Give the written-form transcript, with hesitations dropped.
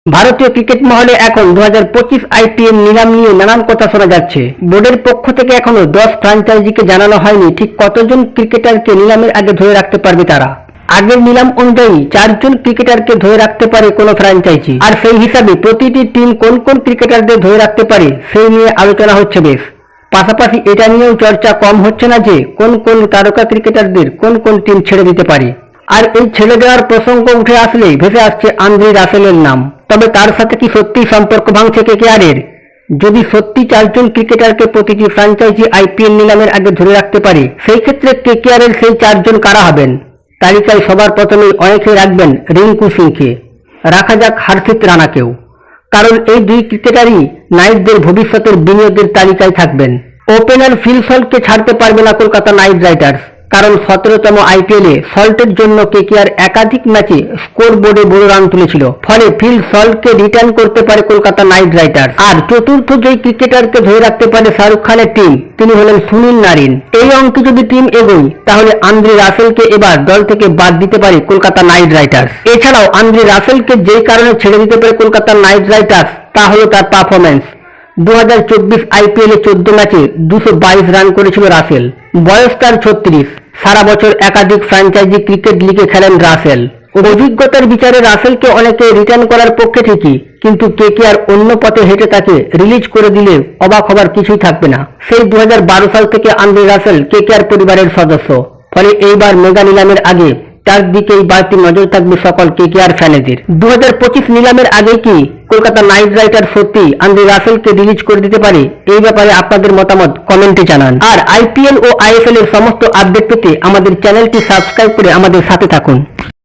ভারতীয় ক্রিকেট মহলে এখন 2025 আইপিএল নিলাম নিয়ে নানান কথা শোনা যাচ্ছে। বোর্ডের পক্ষ থেকে এখনো 10 ফ্র্যাঞ্চাইজিকে জানানো হয়নি ঠিক কতজন ক্রিকেটারকে নিলামের আগে ধরে রাখতে পারবে তারা। আগের নিলাম অনুযায়ী 4 জন ক্রিকেটারকে ধরে রাখতে পারে কোনো ফ্র্যাঞ্চাইজি, আর সেই হিসাবে প্রতিটি টিম কোন কোন ক্রিকেটারদের ধরে রাখতে পারে সেই নিয়ে আলোচনা হচ্ছে বেশ। পাশাপাশি এটা নিয়েও চর্চা কম হচ্ছে না যে কোন কোন তারকা ক্রিকেটারদের কোন কোন টিম ছেড়ে দিতে পারে। আর এই ছেড়ে দেওয়ার প্রসঙ্গ উঠে আসলেই ভেসে আসছে আন্দ্রে রাসেলের নাম। তবে তার সাথে কি সত্যিই সম্পর্ক ভাঙছে কেকেআরের? যদি সত্যি 4 জন ক্রিকেটারকে প্রতিটি ফ্র্যাঞ্চাইজি আইপিএল নিলামের আগে ধরে রাখতে পারে, সেই ক্ষেত্রে কেকেআরের সেই 4 জন কারা হবেন? তালিকায় সবার প্রথমেই অনেকে রাখবেন রিঙ্কু সিংকে, রাখা যাক হর্ষিত রানাকেও, কারণ এই দুই ক্রিকেটারই নাইটদের ভবিষ্যতের বিনিয়োগের তালিকায় থাকবেন। ওপেনার ফিল সল্টকে ছাড়তে পারবে না কলকাতা নাইট রাইডার্স, কারণ 17তম আইপিএলে সল্টের জন্য কেকেআর একাধিক ম্যাচে স্কোর বোর্ডে বড় রান তুলেছিল, ফলে ফিল সল্টকে রিটার্ন করতে পারে কলকাতা নাইট রাইডার্স। আর চতুর্থ যে ক্রিকেটারকে ধরে রাখতে পারে শাহরুখ খানের টিম, তিনি হলেন সুনীল নারিন। এই অঙ্কে যদি টিম এগোয় তাহলে আন্দ্রে রাসেলকে এবার দল থেকে বাদ দিতে পারে কলকাতা নাইট রাইডার্স। এছাড়াও আন্দ্রে রাসেলকে যেই কারণে ছেড়ে দিতে পারে কলকাতা নাইট রাইডার্স তা হলো তার পারফরম্যান্স। 2024 আইপিএলে 14 ম্যাচে 222 রান করেছিল রাসেল। বয়স তার 36। সারা বছর একাধিক ফ্র্যাঞ্চাইজি ক্রিকেট লিগে খেলেন রাসেল। অভিজ্ঞতার বিচারে রাসেলকে অনেকে রিটার্ন করার পক্ষে ঠিকই, কিন্তু কেকেআর অন্য পথে হেঁটে তাকে রিলিজ করে দিলে অবাক হবার কিছুই থাকবে না। সেই 2012 সাল থেকে আন্দ্রে রাসেল কেকেআর পরিবারের সদস্য, ফলে এইবার মেগা নিলামের আগে তার দিকেই বাড়তি নজর থাকবে সকল কেকেআর ফ্যানেদের। 2025 নিলামের আগে কি কলকাতা নাইট রাইডার্স সত্যি আন্দ্রে রাসেলকে রিলিজ করে দিতে পারে? এই ব্যাপারে আপনাদের মতামত কমেন্টে জানান। আর আইপিএল ও আইএসএল এর সমস্ত আপডেট পেতে আমাদের চ্যানেলটি সাবস্ক্রাইব করে আমাদের সাথে থাকুন।